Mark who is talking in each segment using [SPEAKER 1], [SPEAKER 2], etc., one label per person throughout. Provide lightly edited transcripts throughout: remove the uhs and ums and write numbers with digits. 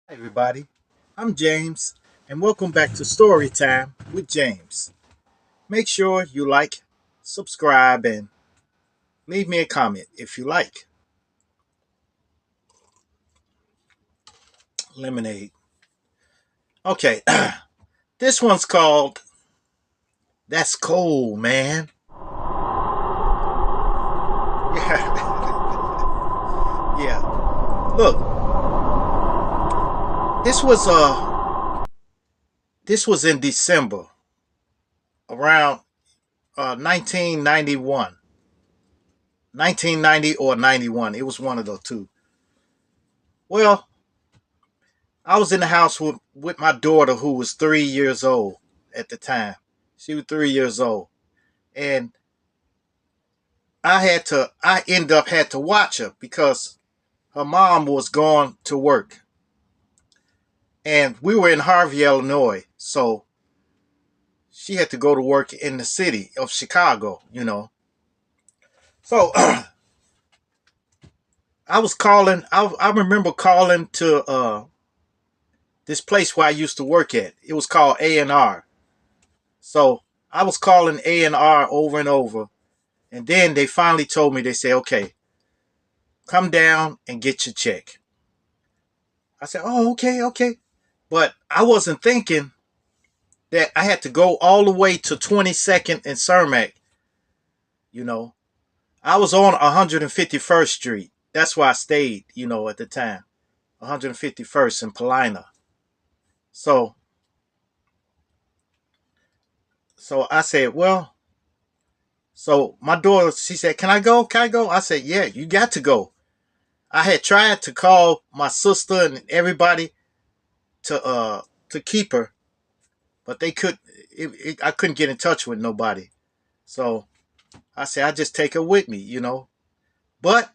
[SPEAKER 1] Hi, everybody. I'm James, and welcome back to Storytime with James. Make sure you like, subscribe, and leave me a comment if you like. Lemonade. Okay, this one's called That's Cold, Man. Yeah, yeah. Look, this was this was in December around 1991. 1990 or 91. It was one of the two. Well, I was in the house with my daughter who was 3 years old at the time. She was 3 years old. And I ended up had to watch her because her mom was gone to work. And we were in Harvey, Illinois. So she had to go to work in the city of Chicago. So I remember calling to this place where I used to work at. It was called A&R. So I was calling A&R over and over. And then they finally told me, they said, okay, come down and get your check. I said, oh, okay, okay. But I wasn't thinking that I had to go all the way to 22nd and Cermak, you know. I was on 151st Street. That's where I stayed, at the time. 151st in Paulina. So so I said, well, so my daughter, she said, can I go? Can I go? I said, yeah, you got to go. I had tried to call my sister and everybody to uh to keep her, but they could. I couldn't get in touch with nobody. So I said I just take her with me. But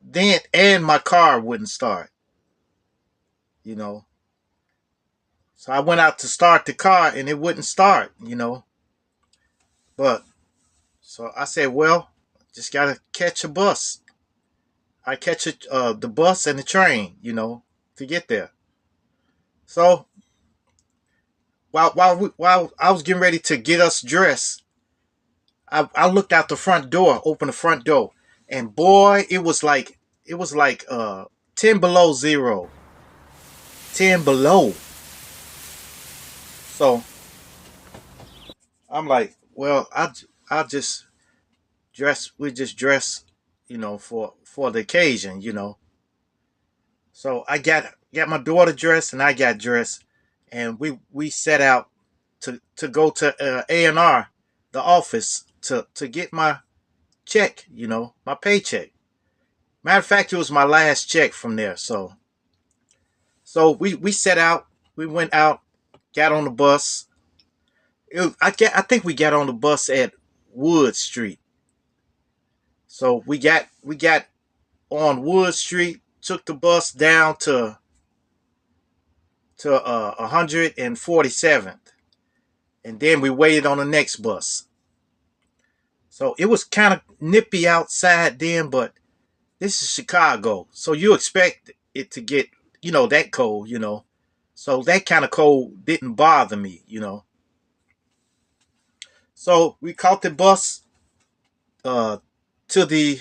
[SPEAKER 1] then and my car wouldn't start. You know, so I went out to start the car and it wouldn't start. But so I said, well, just gotta catch a bus. I catch the bus and the train. To get there. So while I was getting ready to get us dressed, I looked out the front door, opened the front door, and boy, it was like 10 below 0, 10 below. So I'm like, well, I just dress. We just dress, for the occasion. So I got my daughter dressed, and I got dressed, and we set out to go to A&R, the office, to get my check. My paycheck. Matter of fact, it was my last check from there. So we set out. We went out, got on the bus. I think we got on the bus at Wood Street. So we got on Wood Street, took the bus down to 147th, and then we waited on the next bus. So it was kind of nippy outside then, but this is Chicago, so you expect it to get that cold. So that kind of cold didn't bother me. So we caught the bus uh to the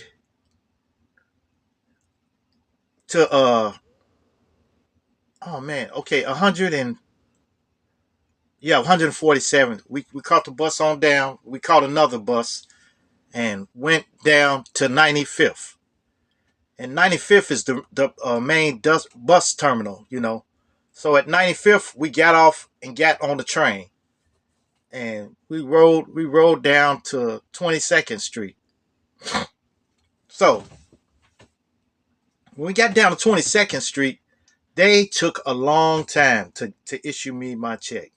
[SPEAKER 1] to oh man, okay, 100 and yeah, 147th. We caught the bus on down. We caught another bus and went down to 95th. And 95th is the main bus terminal. So at 95th we got off and got on the train, and we rode down to 22nd Street. So when we got down to 22nd Street, they took a long time to issue me my check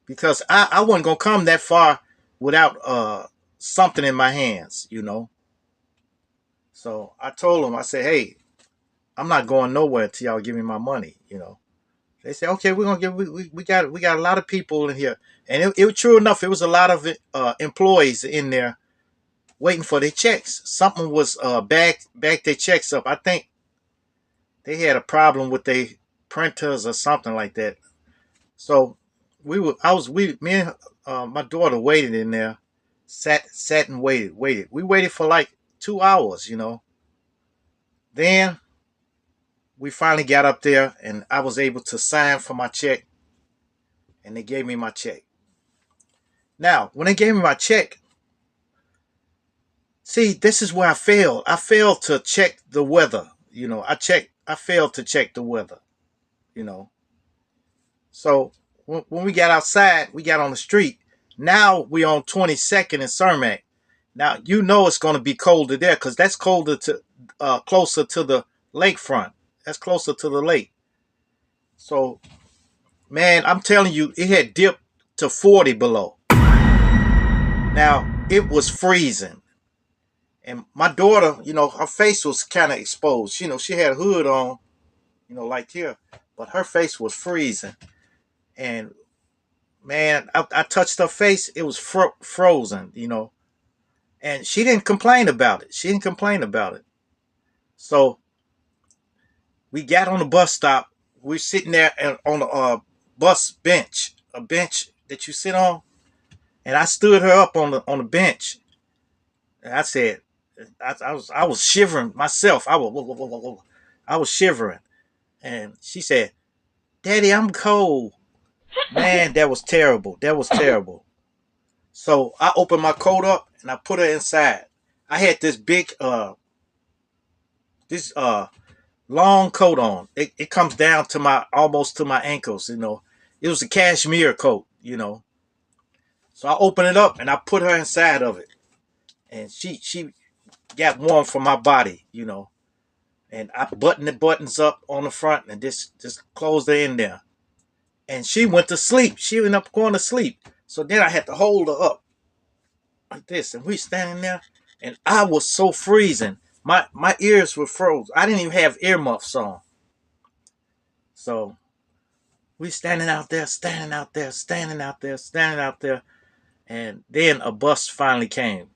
[SPEAKER 1] because I wasn't gonna come that far without something in my hands. So I told them, I said, hey, I'm not going nowhere until y'all give me my money. They said, okay, we're gonna give we got a lot of people in here, and it was true enough. It was a lot of employees in there waiting for their checks. Something was back their checks up. I think they had a problem with printers or something like that. So me and my daughter waited in there, sat and waited. We waited for like 2 hours, you know. Then we finally got up there, and I was able to sign for my check, and they gave me my check. Now, when they gave me my check, see, this is where I failed. I failed to check the weather. You know, I failed to check the weather. You know, so when we got outside, we got on the street. Now we on 22nd and Cermak. Now you know it's going to be colder there because that's colder to closer to the lakefront. That's closer to the lake. So man, I'm telling you, it had dipped to 40 below. Now it was freezing, and my daughter, you know, her face was kind of exposed. You know, she had a hood on, you know, like here, but her face was freezing. And man, I touched her face; it was frozen. You know, and she didn't complain about it. She didn't complain about it. So we got on the bus stop. We're sitting there on a bus bench, a bench that you sit on, and I stood her up on the bench, and I said, I was shivering myself. I was shivering, and she said, "Daddy, I'm cold." Man, that was terrible. That was terrible. So I opened my coat up and I put her inside. I had this big this long coat on. It comes down to my almost to my ankles, you know. It was a cashmere coat, you know. So I opened it up and I put her inside of it. And she got warm from my body, you know. And I buttoned the buttons up on the front and just closed her in there. And she went to sleep. She ended up going to sleep. So then I had to hold her up like this. And we standing there and I was so freezing. My ears were froze. I didn't even have earmuffs on. So we standing out there, standing out there, standing out there, standing out there. And then a bus finally came.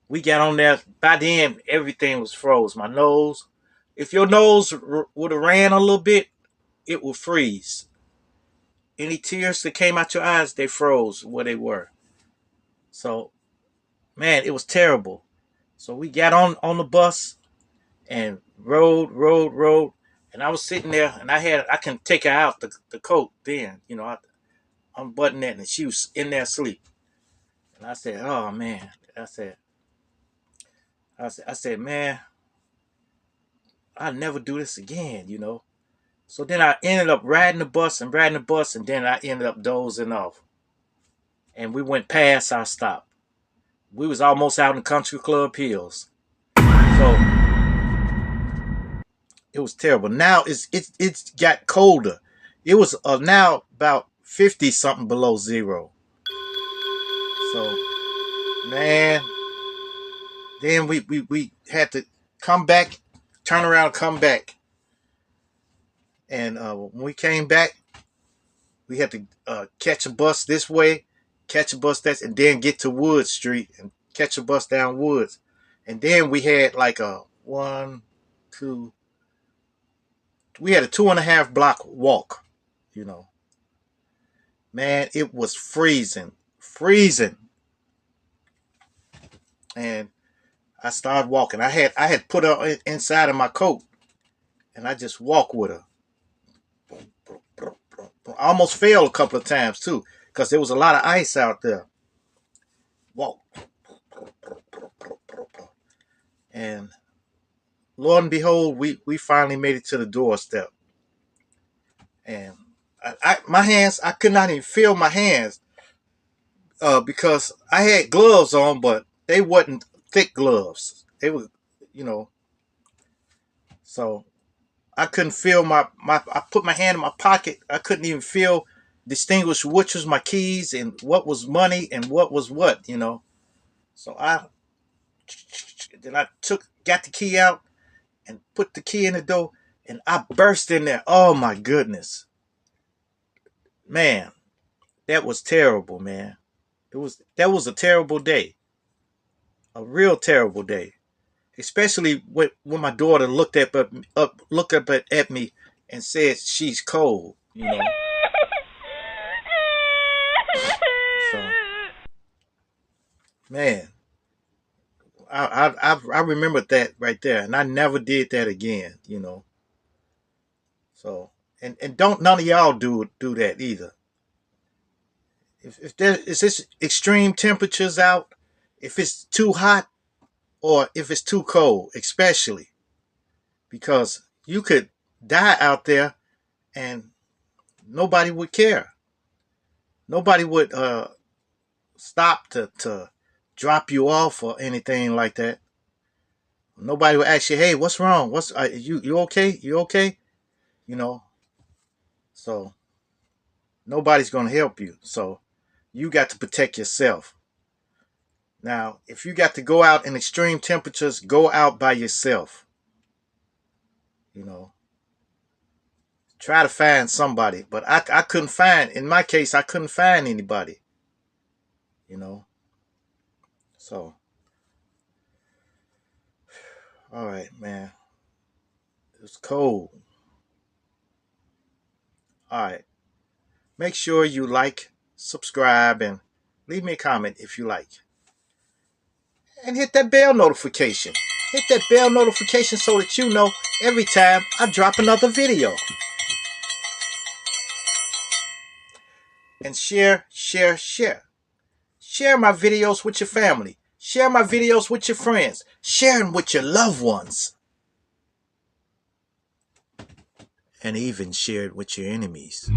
[SPEAKER 1] We got on there. By then, everything was froze. My nose. If your nose would have ran a little bit, it would freeze. Any tears that came out your eyes, they froze where they were. So, man, it was terrible. So we got on the bus and rode. And I was sitting there and I can take her out the coat then. You know, I unbuttoned it and she was in there asleep. And I said, oh man. I said, man, I'll never do this again, you know. So then I ended up riding the bus, and then I ended up dozing off. And we went past our stop. We was almost out in Country Club Hills. So it was terrible. Now it's got colder. It was now about 50 something below zero. So man, then we had to come back, turn around, come back. And when we came back, we had to catch a bus this way, catch a bus that, and then get to Wood Street and catch a bus down Woods. And then we had like a one, two, we had a 2.5 block walk, you know. Man, it was freezing. And I started walking. I had put her inside of my coat, and I just walked with her. I almost fell a couple of times too, because there was a lot of ice out there. Walk, and lo and behold, we finally made it to the doorstep. And my hands, I could not even feel my hands because I had gloves on, but they wasn't thick gloves. They were, you know, so I couldn't feel my. I put my hand in my pocket. I couldn't even distinguish which was my keys and what was money and what was what, you know. So I got the key out and put the key in the door, and I burst in there. Oh my goodness, man, that was terrible, man. That was a terrible day, a real terrible day. Especially when my daughter looked up at me and said she's cold, you know. So, man, I remembered that right there, and I never did that again, you know. So, and don't none of y'all do that either. If there is this extreme temperatures out, if it's too hot or if it's too cold, especially because you could die out there and nobody would care. Nobody would stop to drop you off or anything like that. Nobody would ask you, "Hey, what's wrong? What's you okay? You okay?" You know. So nobody's gonna help you. So you got to protect yourself. Now, if you got to go out in extreme temperatures, go out by yourself. You know, try to find somebody. But I couldn't find, in my case, I couldn't find anybody. You know, so all right, man. It was cold. All right. Make sure you like, subscribe, and leave me a comment if you like. And hit that bell notification. Hit that bell notification so that you know every time I drop another video. And share, share, share. Share my videos with your family. Share my videos with your friends. Share them with your loved ones. And even share it with your enemies.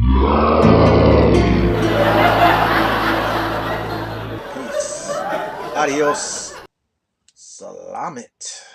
[SPEAKER 1] Peace. Adios. Salamat.